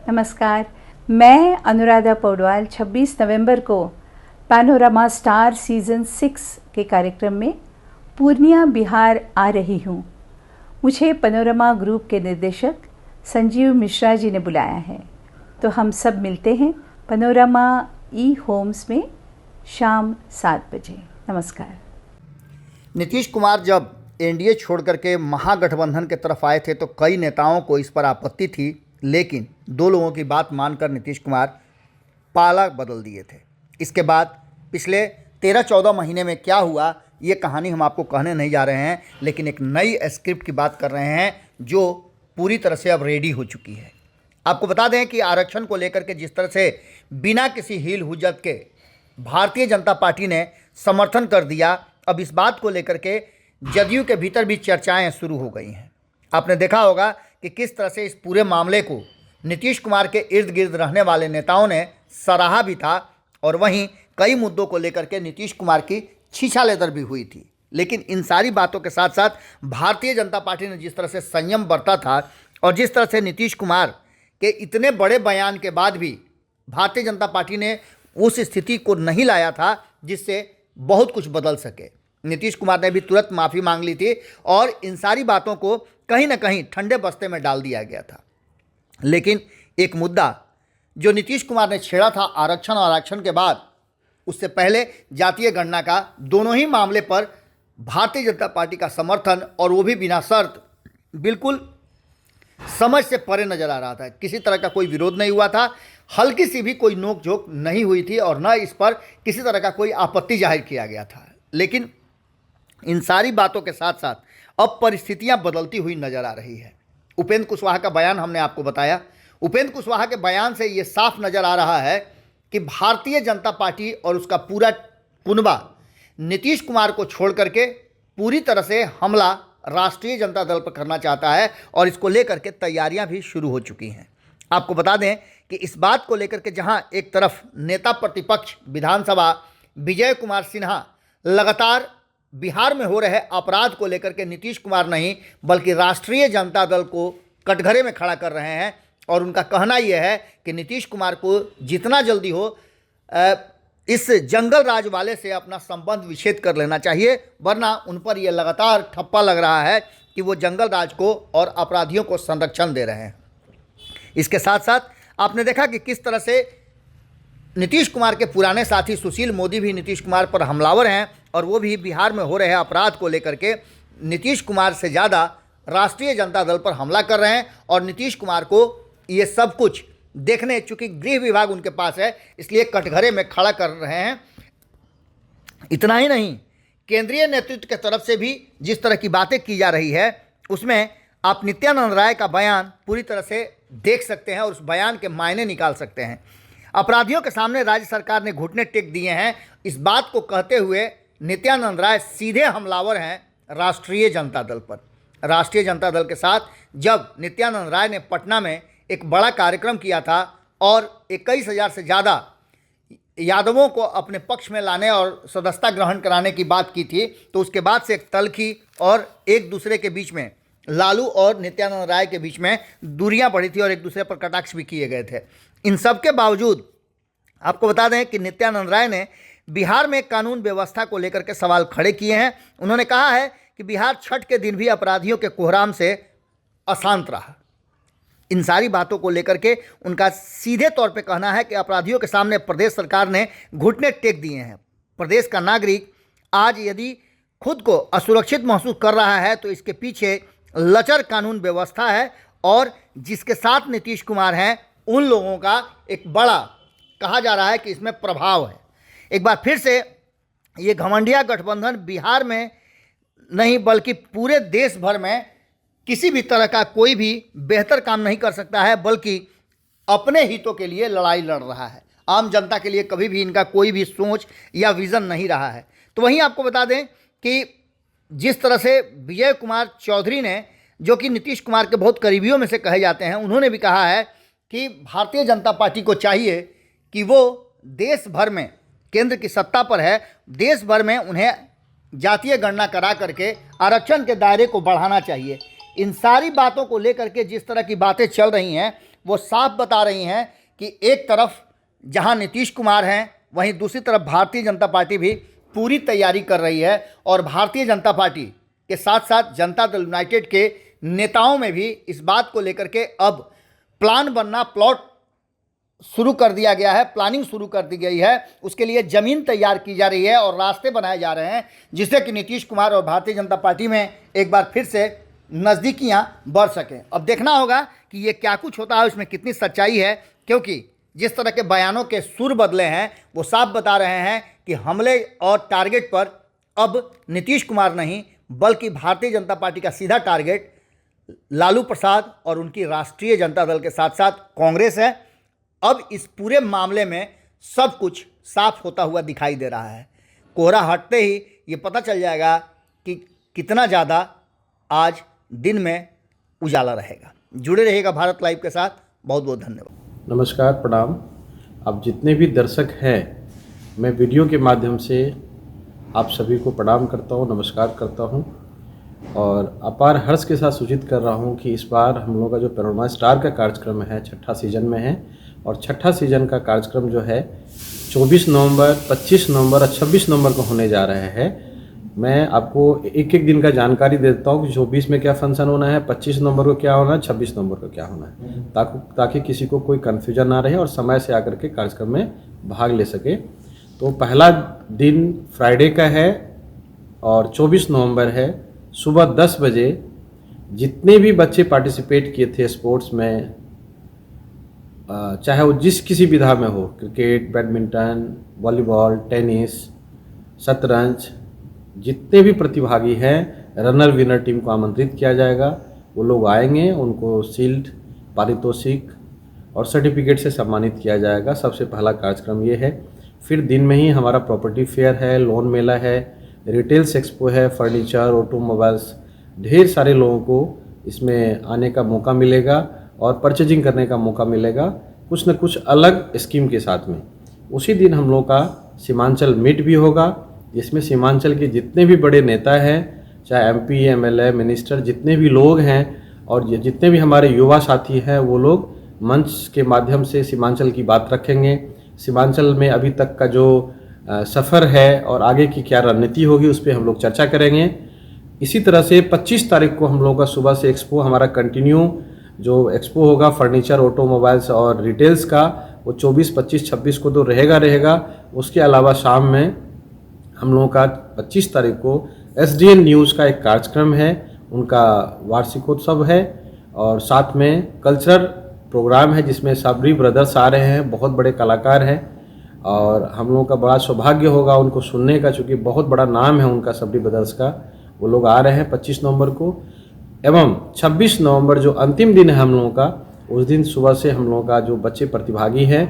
नमस्कार, मैं अनुराधा पौडवाल 26 नवंबर को पैनोरमा स्टार सीज़न 6 के कार्यक्रम में पूर्णिया बिहार आ रही हूँ। मुझे पैनोरमा ग्रुप के निर्देशक संजीव मिश्रा जी ने बुलाया है, तो हम सब मिलते हैं पैनोरमा ई होम्स में शाम 7 बजे। नमस्कार। नीतीश कुमार जब एनडीए छोड़ करके महागठबंधन के तरफ आए थे तो कई नेताओं को इस पर आपत्ति थी, लेकिन दो लोगों की बात मानकर नीतीश कुमार पाला बदल दिए थे। इसके बाद पिछले 13-14 महीने में क्या हुआ, ये कहानी हम आपको कहने नहीं जा रहे हैं, लेकिन एक नई स्क्रिप्ट की बात कर रहे हैं जो पूरी तरह से अब रेडी हो चुकी है। आपको बता दें कि आरक्षण को लेकर के जिस तरह से बिना किसी हील हुज्जत के भारतीय जनता पार्टी ने समर्थन कर दिया, अब इस बात को लेकर के जदयू के भीतर भी चर्चाएं शुरू हो गई हैं। आपने देखा होगा कि किस तरह से इस पूरे मामले को नीतीश कुमार के इर्द गिर्द रहने वाले नेताओं ने सराहा भी था, और वहीं कई मुद्दों को लेकर के नीतीश कुमार की छीछालेदर भी हुई थी। लेकिन इन सारी बातों के साथ साथ भारतीय जनता पार्टी ने जिस तरह से संयम बरता था और जिस तरह से नीतीश कुमार के इतने बड़े बयान के बाद भी भारतीय जनता पार्टी ने उस स्थिति को नहीं लाया था जिससे बहुत कुछ बदल सके। नीतीश कुमार ने भी तुरंत माफ़ी मांग ली थी और इन सारी बातों को कहीं ना कहीं ठंडे बस्ते में डाल दिया गया था। लेकिन एक मुद्दा जो नीतीश कुमार ने छेड़ा था आरक्षण और आरक्षण के बाद, उससे पहले जातीय गणना का, दोनों ही मामले पर भारतीय जनता पार्टी का समर्थन, और वो भी बिना शर्त, बिल्कुल समझ से परे नजर आ रहा था। किसी तरह का कोई विरोध नहीं हुआ था, हल्की सी भी कोई नोक झोंक नहीं हुई थी और न इस पर किसी तरह का कोई आपत्ति जाहिर किया गया था। लेकिन इन सारी बातों के साथ साथ अब परिस्थितियां बदलती हुई नजर आ रही है। उपेंद्र कुशवाहा का बयान हमने आपको बताया। उपेंद्र कुशवाहा के बयान से ये साफ नजर आ रहा है कि भारतीय जनता पार्टी और उसका पूरा कुनबा नीतीश कुमार को छोड़ करके पूरी तरह से हमला राष्ट्रीय जनता दल पर करना चाहता है, और इसको लेकर के तैयारियां भी शुरू हो चुकी हैं। आपको बता दें कि इस बात को लेकर के जहां एक तरफ नेता प्रतिपक्ष विधानसभा विजय कुमार सिन्हा लगातार बिहार में हो रहे अपराध को लेकर के नीतीश कुमार नहीं बल्कि राष्ट्रीय जनता दल को कटघरे में खड़ा कर रहे हैं, और उनका कहना यह है कि नीतीश कुमार को जितना जल्दी हो इस जंगल राज वाले से अपना संबंध विच्छेद कर लेना चाहिए, वरना उन पर यह लगातार ठप्पा लग रहा है कि वो जंगल राज को और अपराधियों को संरक्षण दे रहे हैं। इसके साथ साथ आपने देखा कि किस तरह से नीतीश कुमार के पुराने साथी सुशील मोदी भी नीतीश कुमार पर हमलावर हैं, और वो भी बिहार में हो रहे अपराध को लेकर के नीतीश कुमार से ज़्यादा राष्ट्रीय जनता दल पर हमला कर रहे हैं। और नीतीश कुमार को ये सब कुछ देखने, चूँकि गृह विभाग उनके पास है, इसलिए कटघरे में खड़ा कर रहे हैं। इतना ही नहीं, केंद्रीय नेतृत्व की तरफ से भी जिस तरह की बातें की जा रही है, उसमें आप नित्यानंद राय का बयान पूरी तरह से देख सकते हैं और उस बयान के मायने निकाल सकते हैं। अपराधियों के सामने राज्य सरकार ने घुटने टेक दिए हैं, इस बात को कहते हुए नित्यानंद राय सीधे हमलावर हैं राष्ट्रीय जनता दल पर। राष्ट्रीय जनता दल के साथ जब नित्यानंद राय ने पटना में एक बड़ा कार्यक्रम किया था और 21,000 से ज़्यादा यादवों को अपने पक्ष में लाने और सदस्यता ग्रहण कराने की बात की थी, तो उसके बाद से एक तल्खी और एक दूसरे के बीच में, लालू और नित्यानंद राय के बीच में दूरियां बढ़ी थी और एक दूसरे पर कटाक्ष भी किए गए थे। इन सब के बावजूद आपको बता दें कि नित्यानंद राय ने बिहार में कानून व्यवस्था को लेकर के सवाल खड़े किए हैं। उन्होंने कहा है कि बिहार छठ के दिन भी अपराधियों के कोहराम से अशांत रहा। इन सारी बातों को लेकर के उनका सीधे तौर पे कहना है कि अपराधियों के सामने प्रदेश सरकार ने घुटने टेक दिए हैं। प्रदेश का नागरिक आज यदि खुद को असुरक्षित महसूस कर रहा है तो इसके पीछे लचर कानून व्यवस्था है, और जिसके साथ नीतीश कुमार हैं उन लोगों का एक बड़ा, कहा जा रहा है कि इसमें प्रभाव है। एक बार फिर से ये घमंडिया गठबंधन बिहार में नहीं बल्कि पूरे देश भर में किसी भी तरह का कोई भी बेहतर काम नहीं कर सकता है, बल्कि अपने हितों के लिए लड़ाई लड़ रहा है। आम जनता के लिए कभी भी इनका कोई भी सोच या विज़न नहीं रहा है। तो वहीं आपको बता दें कि जिस तरह से विजय कुमार चौधरी ने, जो कि नीतीश कुमार के बहुत करीबियों में से कहे जाते हैं, उन्होंने भी कहा है कि भारतीय जनता पार्टी को चाहिए कि वो देश भर में, केंद्र की सत्ता पर है, देश भर में उन्हें जातीय गणना करा करके आरक्षण के दायरे को बढ़ाना चाहिए। इन सारी बातों को लेकर के जिस तरह की बातें चल रही हैं, वो साफ बता रही हैं कि एक तरफ जहां नीतीश कुमार हैं, वहीं दूसरी तरफ भारतीय जनता पार्टी भी पूरी तैयारी कर रही है। और भारतीय जनता पार्टी के साथ साथ जनता दल यूनाइटेड के नेताओं में भी इस बात को लेकर के अब प्लान बनना, प्लॉट शुरू कर दिया गया है, प्लानिंग शुरू कर दी गई है। उसके लिए ज़मीन तैयार की जा रही है और रास्ते बनाए जा रहे हैं, जिससे कि नीतीश कुमार और भारतीय जनता पार्टी में एक बार फिर से नज़दीकियां बढ़ सकें। अब देखना होगा कि ये क्या कुछ होता है, इसमें कितनी सच्चाई है, क्योंकि जिस तरह के बयानों के सुर बदले हैं वो साफ बता रहे हैं कि हमले और टारगेट पर अब नीतीश कुमार नहीं, बल्कि भारतीय जनता पार्टी का सीधा टारगेट लालू प्रसाद और उनकी राष्ट्रीय जनता दल के साथ साथ कांग्रेस है। अब इस पूरे मामले में सब कुछ साफ होता हुआ दिखाई दे रहा है। कोहरा हटते ही ये पता चल जाएगा कि कितना ज़्यादा आज दिन में उजाला रहेगा। जुड़े रहिएगा भारत लाइव के साथ। बहुत बहुत धन्यवाद। नमस्कार, प्रणाम। अब जितने भी दर्शक हैं, मैं वीडियो के माध्यम से आप सभी को प्रणाम करता हूं, नमस्कार करता हूं और अपार हर्ष के साथ सूचित कर रहा हूं कि इस बार हम लोग का जो पैनोरमा स्टार का कार्यक्रम है, छठा सीजन में है और छठा सीजन का कार्यक्रम जो है 24 नवंबर, 25 नवंबर और 26 नवंबर को होने जा रहे हैं। मैं आपको एक एक दिन का जानकारी देता हूँ कि 24 में क्या फंक्शन होना है, 25 नवंबर को क्या होना है, 26 नवंबर को क्या होना है, ताकि किसी को कोई कन्फ्यूजन ना रहे और समय से आकर के कार्यक्रम में भाग ले सके। तो पहला दिन फ्राइडे का है और 24 नवंबर है। सुबह 10 बजे जितने भी बच्चे पार्टिसिपेट किए थे स्पोर्ट्स में, चाहे वो जिस किसी विधा में हो, क्रिकेट, बैडमिंटन, वॉलीबॉल, टेनिस, शतरंज, जितने भी प्रतिभागी हैं, रनर विनर टीम को आमंत्रित किया जाएगा। वो लोग आएंगे, उनको शील्ड, पारितोषिक और सर्टिफिकेट से सम्मानित किया जाएगा। सबसे पहला कार्यक्रम ये है। फिर दिन में ही हमारा प्रॉपर्टी फेयर है, लोन मेला है, रिटेल्स एक्सपो है, फर्नीचर, ऑटोमोबाइल्स, ढेर सारे लोगों को इसमें आने का मौका मिलेगा और परचेजिंग करने का मौका मिलेगा, कुछ न कुछ अलग स्कीम के साथ में। उसी दिन हम लोग का सीमांचल मीट भी होगा, जिसमें सीमांचल के जितने भी बड़े नेता हैं, चाहे एमपी, एमएलए, मिनिस्टर, जितने भी लोग हैं और जितने भी हमारे युवा साथी हैं, वो लोग मंच के माध्यम से सीमांचल की बात रखेंगे। सीमांचल में अभी तक का जो सफ़र है और आगे की क्या रणनीति होगी, उस पर हम लोग चर्चा करेंगे। इसी तरह से 25 तारीख को हम लोग का सुबह से एक्सपो हमारा कंटिन्यू जो एक्सपो होगा फर्नीचर, ऑटोमोबाइल्स और रिटेल्स का, वो 24, 25, 26 को तो रहेगा। उसके अलावा शाम में हम लोगों का 25 तारीख को SDN न्यूज़ का एक कार्यक्रम है, उनका वार्षिकोत्सव है और साथ में कल्चरल प्रोग्राम है जिसमें सबरी ब्रदर्स आ रहे हैं, बहुत बड़े कलाकार हैं और हम लोगों का बड़ा सौभाग्य होगा उनको सुनने का, चूँकि बहुत बड़ा नाम है उनका सबरी ब्रदर्स का। वो लोग आ रहे हैं 25 नवंबर को। एवं 26 नवंबर जो अंतिम दिन है हम लोगों का, उस दिन सुबह से हम लोगों का जो बच्चे प्रतिभागी हैं,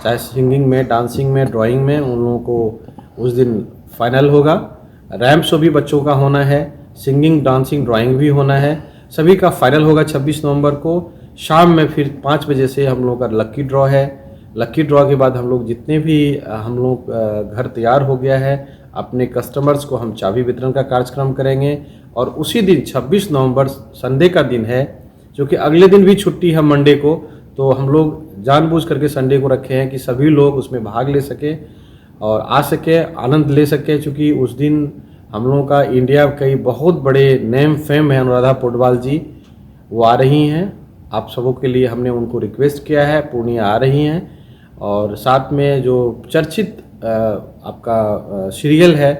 चाहे सिंगिंग में, डांसिंग में, ड्राइंग में, उन लोगों को उस दिन फाइनल होगा। रैम्प शो भी बच्चों का होना है, सिंगिंग, डांसिंग, ड्राइंग भी होना है, सभी का फाइनल होगा 26 नवंबर को। शाम में फिर 5 बजे से हम लोग का लक्की ड्रॉ है। लक्की ड्रॉ के बाद हम लोग जितने भी हम लोग घर तैयार हो गया है, अपने कस्टमर्स को हम चाबी वितरण का कार्यक्रम करेंगे। और उसी दिन 26 नवंबर संडे का दिन है, जो कि अगले दिन भी छुट्टी है मंडे को, तो हम लोग जानबूझ करके संडे को रखे हैं कि सभी लोग उसमें भाग ले सके और आ सके, आनंद ले सके। चूँकि उस दिन हम लोगों का इंडिया कई बहुत बड़े नेम फेम है, अनुराधा पौडवाल जी वो आ रही हैं। आप सबों के लिए हमने उनको रिक्वेस्ट किया है, पूर्णिया आ रही हैं। और साथ में जो चर्चित आपका सीरियल है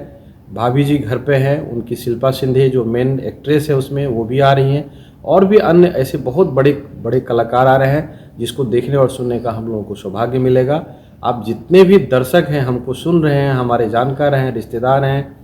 भाभी जी घर पे है, उनकी शिल्पा सिंधे जो मेन एक्ट्रेस है उसमें, वो भी आ रही हैं। और भी अन्य ऐसे बहुत बड़े बड़े कलाकार आ रहे हैं, जिसको देखने और सुनने का हम लोगों को सौभाग्य मिलेगा। आप जितने भी दर्शक हैं, हमको सुन रहे हैं, हमारे जानकार हैं, रिश्तेदार हैं,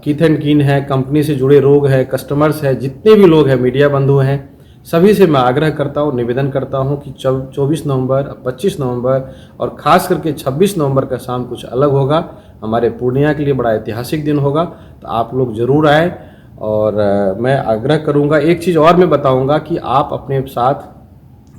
कीथ एंड कीन है, कंपनी से जुड़े लोग हैं, कस्टमर्स हैं, जितने भी लोग हैं, मीडिया बंधु हैं, सभी से मैं आग्रह करता हूँ, निवेदन करता हूँ कि 24 नवंबर, 25 नवंबर और ख़ास करके 26 नवंबर का शाम कुछ अलग होगा। हमारे पूर्णिया के लिए बड़ा ऐतिहासिक दिन होगा, तो आप लोग ज़रूर आए। और मैं आग्रह करूँगा, एक चीज़ और मैं बताऊँगा कि आप अपने साथ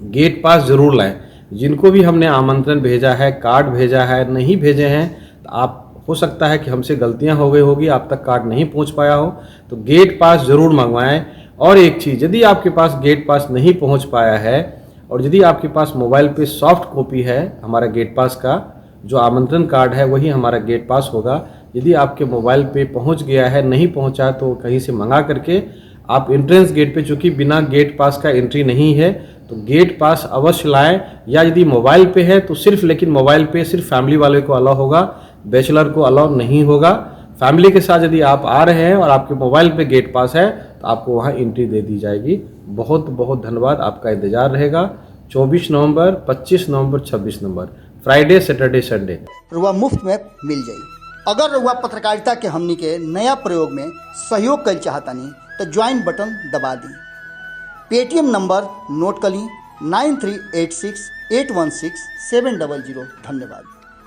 गेट पास ज़रूर लाएँ। जिनको भी हमने आमंत्रण भेजा है, कार्ड भेजा है, नहीं भेजे हैं, तो आप हो सकता है कि हमसे गलतियां हो गई होगी, आप तक कार्ड नहीं पहुंच पाया हो, तो गेट पास ज़रूर मंगवाएं। और एक चीज़, यदि आपके पास गेट पास नहीं पहुंच पाया है और यदि आपके पास मोबाइल पे सॉफ्ट कॉपी है हमारा गेट पास का, जो आमंत्रण कार्ड है वही हमारा गेट पास होगा। यदि आपके मोबाइल पे पहुंच गया है, नहीं पहुंचा तो कहीं से मंगा करके आप एंट्रेंस गेट पे, चूँकि बिना गेट पास का एंट्री नहीं है तो गेट पास अवश्य लाएं। या यदि मोबाइल पे है तो सिर्फ, लेकिन मोबाइल पे सिर्फ फैमिली वाले को अलाउ होगा, बैचलर को अलाउ नहीं होगा। फैमिली के साथ यदि आप आ रहे हैं और आपके मोबाइल पे गेट पास है तो आपको वहाँ एंट्री दे दी जाएगी। बहुत बहुत धन्यवाद, आपका इंतजार रहेगा। 24 नवंबर, 25 नवंबर, 26 नवंबर, फ्राइडे, सैटरडे, संडे रुआ मुफ्त में मिल जाई। अगर रुआ पत्रकारिता के हमनी के नया प्रयोग में सहयोग कर चाहतानी तो ज्वाइन बटन दबा दी। पेटीएम नंबर नोट कर ली 9386816700। धन्यवाद।